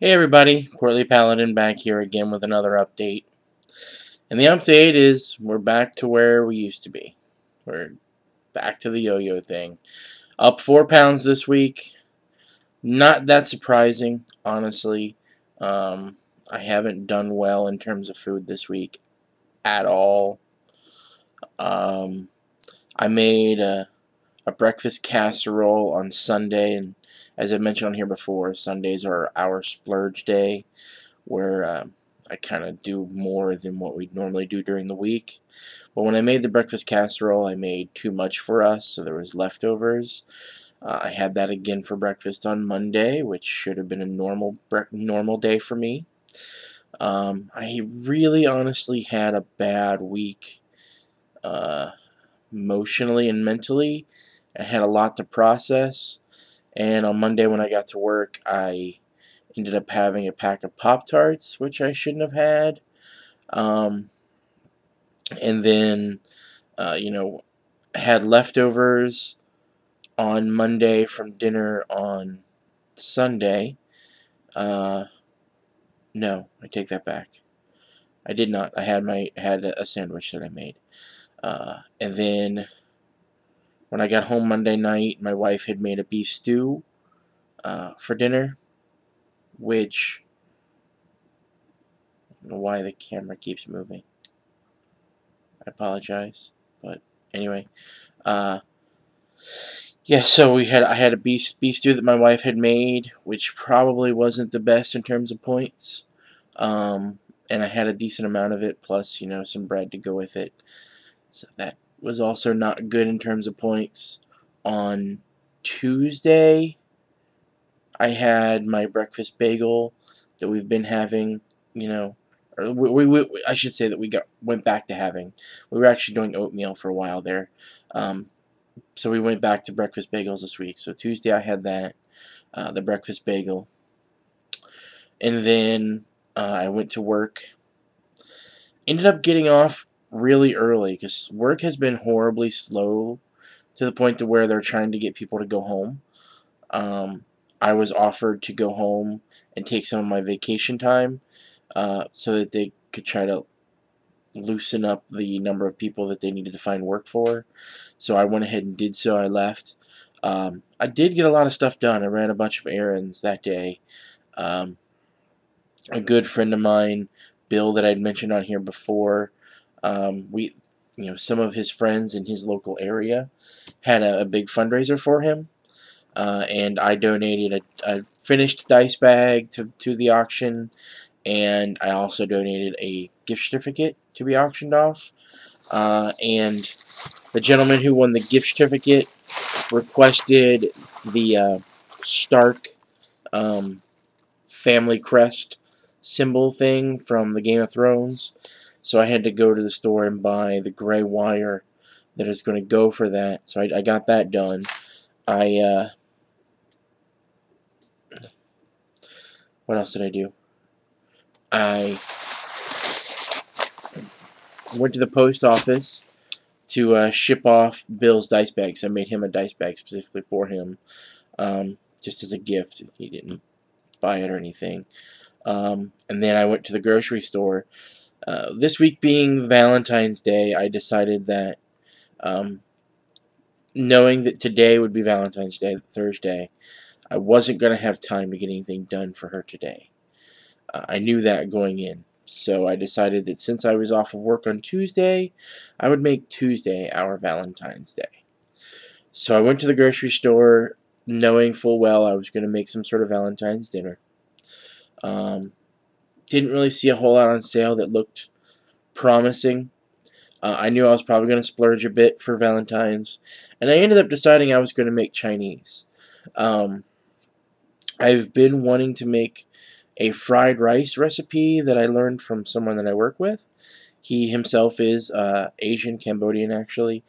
Hey everybody, Portly Paladin back here again with another update. And the update is we're back to where we used to be. We're back to the yo-yo thing. Up 4 pounds this week. Not that surprising, honestly. Um, I haven't done well in terms of food this week at all. Um, I made a breakfast casserole on Sunday, and as I mentioned on here before, Sundays are our splurge day, where I kind of do more than what we normally do during the week. But when I made the breakfast casserole, I made too much for us, so there was leftovers. I had that again for breakfast on Monday, which should have been a normal day for me. I really honestly had a bad week, uh, emotionally and mentally. I had a lot to process, and on Monday when I got to work, I ended up having a pack of Pop-Tarts, which I shouldn't have had. Um, and then, you know, had leftovers on Monday from dinner on Sunday. Uh, no, I take that back. I did not. I had a sandwich that I made. And then when I got home Monday night, my wife had made a beef stew for dinner, which I don't know why the camera keeps moving. I apologize, but anyway, uh, yeah. So I had a beef stew that my wife had made, which probably wasn't the best in terms of points. And I had a decent amount of it, plus some bread to go with it. So that was also not good in terms of points. On Tuesday, I had my breakfast bagel that we've been having, you know, or I should say that went back to having. We were actually doing oatmeal for a while there, um, so we went back to breakfast bagels this week. So Tuesday I had that, the breakfast bagel, and then I went to work. Ended up getting off really early because work has been horribly slow to the point to where they're trying to get people to go home. Um, I was offered to go home and take some of my vacation time so that they could try to loosen up the number of people that they needed to find work for. So I went ahead and did so. I left. I did get a lot of stuff done. I ran a bunch of errands that day. Um, a good friend of mine, Bill, that I'd mentioned on here before, some of his friends in his local area had a big fundraiser for him, and I donated a finished dice bag to the auction, and I also donated a gift certificate to be auctioned off. And the gentleman who won the gift certificate requested the Stark um, family crest symbol thing from the Game of Thrones. So I had to go to the store and buy the gray wire that is going to go for that. So I got that done. I what else did I do? I went to the post office to ship off Bill's dice bags. I made him a dice bag specifically for him, just as a gift. He didn't buy it or anything. And then I went to the grocery store. This week being Valentine's Day, I decided that, um, knowing that today would be Valentine's Day, Thursday, I wasn't going to have time to get anything done for her today. I knew that going in. So I decided that since I was off of work on Tuesday, I would make Tuesday our Valentine's Day. So I went to the grocery store knowing full well I was going to make some sort of Valentine's dinner. Um, didn't really see a whole lot on sale that looked promising. I knew I was probably going to splurge a bit for Valentine's, and I ended up deciding I was going to make Chinese. Um, I've been wanting to make a fried rice recipe that I learned from someone that I work with. He himself is Asian, Cambodian actually,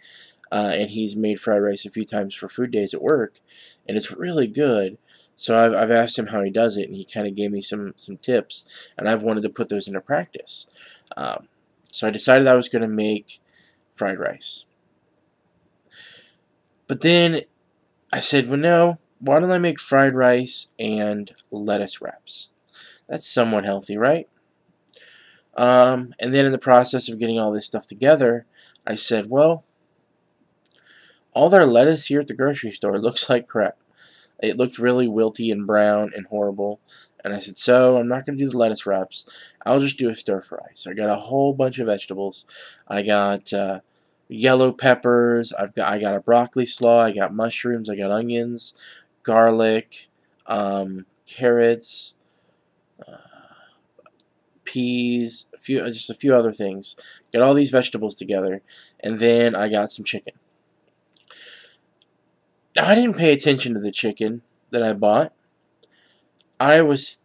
and he's made fried rice a few times for food days at work, and it's really good. So I've asked him how he does it, and he kind of gave me some tips, and I've wanted to put those into practice. Um, so I decided I was going to make fried rice. But then I said, well, no, why don't I make fried rice and lettuce wraps? That's somewhat healthy, right? And then in the process of getting all this stuff together, I said, well, all their lettuce here at the grocery store looks like crap. It looked really wilty and brown and horrible. And I said, so I'm not going to do the lettuce wraps. I'll just do a stir fry. So I got a whole bunch of vegetables. I got yellow peppers. I got a broccoli slaw. I got mushrooms. I got onions, garlic, carrots, uh, peas, just a few other things. Got all these vegetables together, and then I got some chicken. Now I didn't pay attention to the chicken that I bought. I was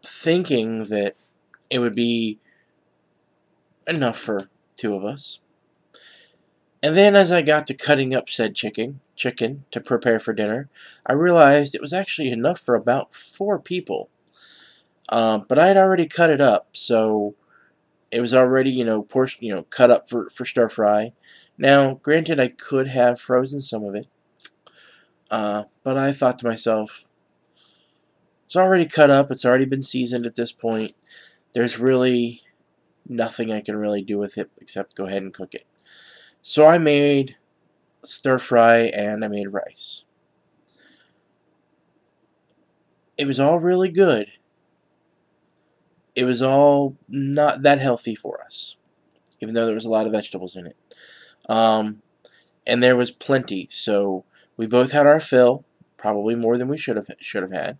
thinking that it would be enough for two of us. And then as I got to cutting up said chicken to prepare for dinner, I realized it was actually enough for about 4 people. But I had already cut it up, so it was already, cut up for stir fry. Now, granted, I could have frozen some of it, but I thought to myself, it's already cut up, it's already been seasoned at this point. There's really nothing I can really do with it except go ahead and cook it. So I made stir fry and I made rice. It was all really good. It was all not that healthy for us, even though there was a lot of vegetables in it. Um, and there was plenty, so we both had our fill, probably more than we should have had.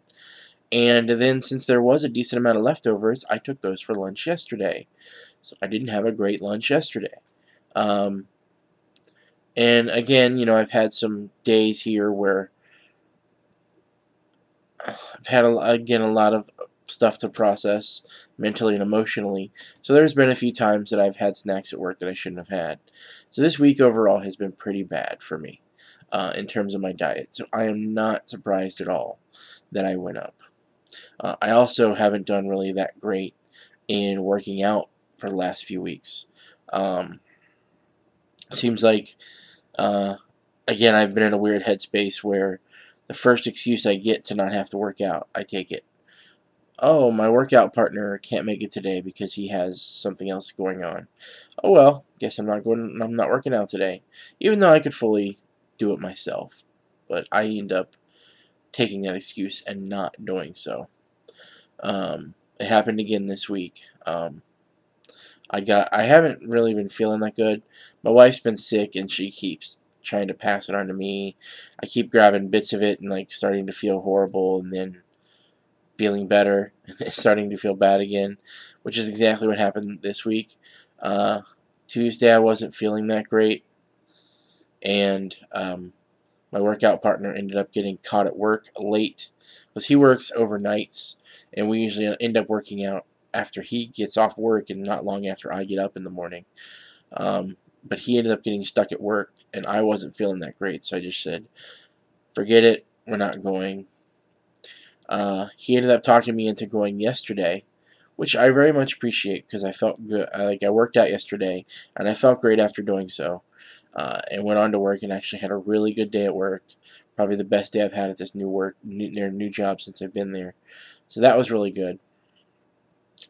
And then since there was a decent amount of leftovers, I took those for lunch yesterday. So I didn't have a great lunch yesterday. Um, and again, I've had some days here where I've had again a lot of stuff to process mentally and emotionally. So there's been a few times that I've had snacks at work that I shouldn't have had. So this week overall has been pretty bad for me in terms of my diet. So I am not surprised at all that I went up. I also haven't done really that great in working out for the last few weeks. Um, seems like uh, again I've been in a weird headspace where the first excuse I get to not have to work out, I take it. Oh, my workout partner can't make it today because he has something else going on. Oh well, guess I'm not working out today. Even though I could fully do it myself. But I end up taking that excuse and not doing so. It happened again this week. I haven't really been feeling that good. My wife's been sick and she keeps trying to pass it on to me. I keep grabbing bits of it and like starting to feel horrible and then feeling better and then starting to feel bad again, which is exactly what happened this week. Uh, Tuesday I wasn't feeling that great, and my workout partner ended up getting caught at work late because he works overnights, and we usually end up working out after he gets off work and not long after I get up in the morning. But he ended up getting stuck at work, and I wasn't feeling that great, so I just said, forget it, we're not going. He ended up talking me into going yesterday, which I very much appreciate because I felt good. I worked out yesterday, and I felt great after doing so. And went on to work and actually had a really good day at work. Probably the best day I've had at this new job since I've been there. So that was really good.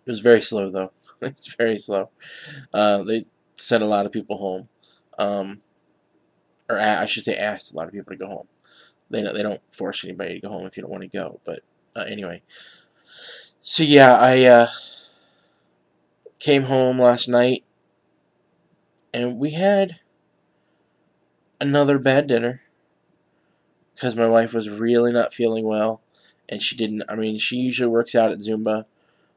It was very slow though. It's very slow. They sent a lot of people home, um, or I should say, asked a lot of people to go home. They don't force anybody to go home if you don't want to go. But anyway, so yeah, I came home last night and we had another bad dinner because my wife was really not feeling well, and she didn't. I mean, she usually works out at Zumba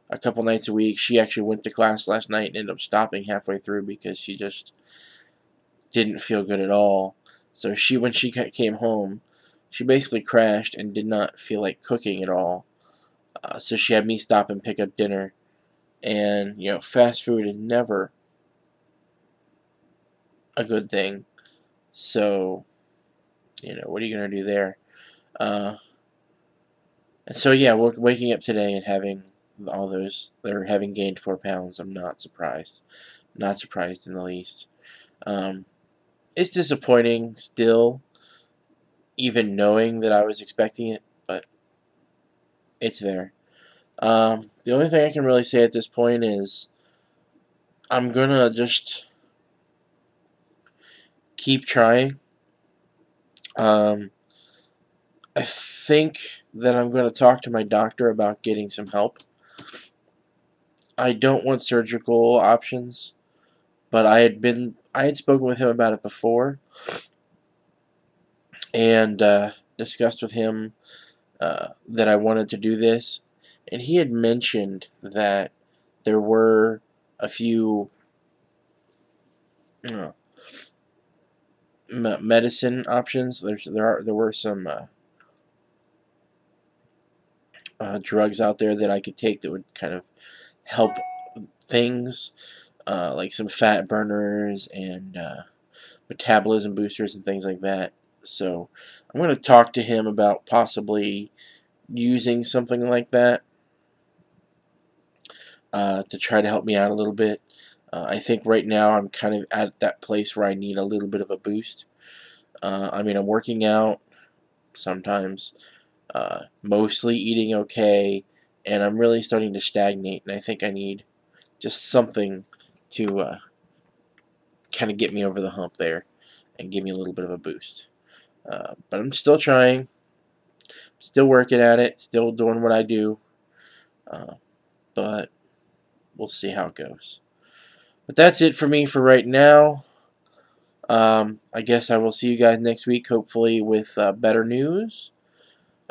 a couple nights a week. She actually went to class last night and ended up stopping halfway through because she just didn't feel good at all. So when she came home, she basically crashed and did not feel like cooking at all. So she had me stop and pick up dinner, and fast food is never a good thing. So what are you gonna do there? Uh, and so yeah, waking up today and having all those, they're having gained 4 pounds. I'm not surprised. Not surprised in the least. Um, it's disappointing still, even knowing that I was expecting it, but it's there. The only thing I can really say at this point is I'm gonna just keep trying. Um, I think that I'm going to talk to my doctor about getting some help. I don't want surgical options, but I had spoken with him about it before and discussed with him that I wanted to do this, and he had mentioned that there were a few uh, medicine options. There were some drugs out there that I could take that would kind of help things, like some fat burners and metabolism boosters and things like that. So I'm going to talk to him about possibly using something like that to try to help me out a little bit. I think right now I'm kind of at that place where I need a little bit of a boost. I mean, I'm working out sometimes, mostly eating okay, and I'm really starting to stagnate, and I think I need just something to kind of get me over the hump there and give me a little bit of a boost. But I'm still trying, still working at it, still doing what I do, uh, but we'll see how it goes. But that's it for me for right now. I guess I will see you guys next week, hopefully with better news.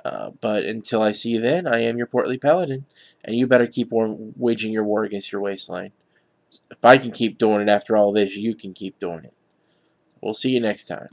But until I see you then, I am your Portly Paladin, and you better keep waging your war against your wasteland. If I can keep doing it after all this, you can keep doing it. We'll see you next time.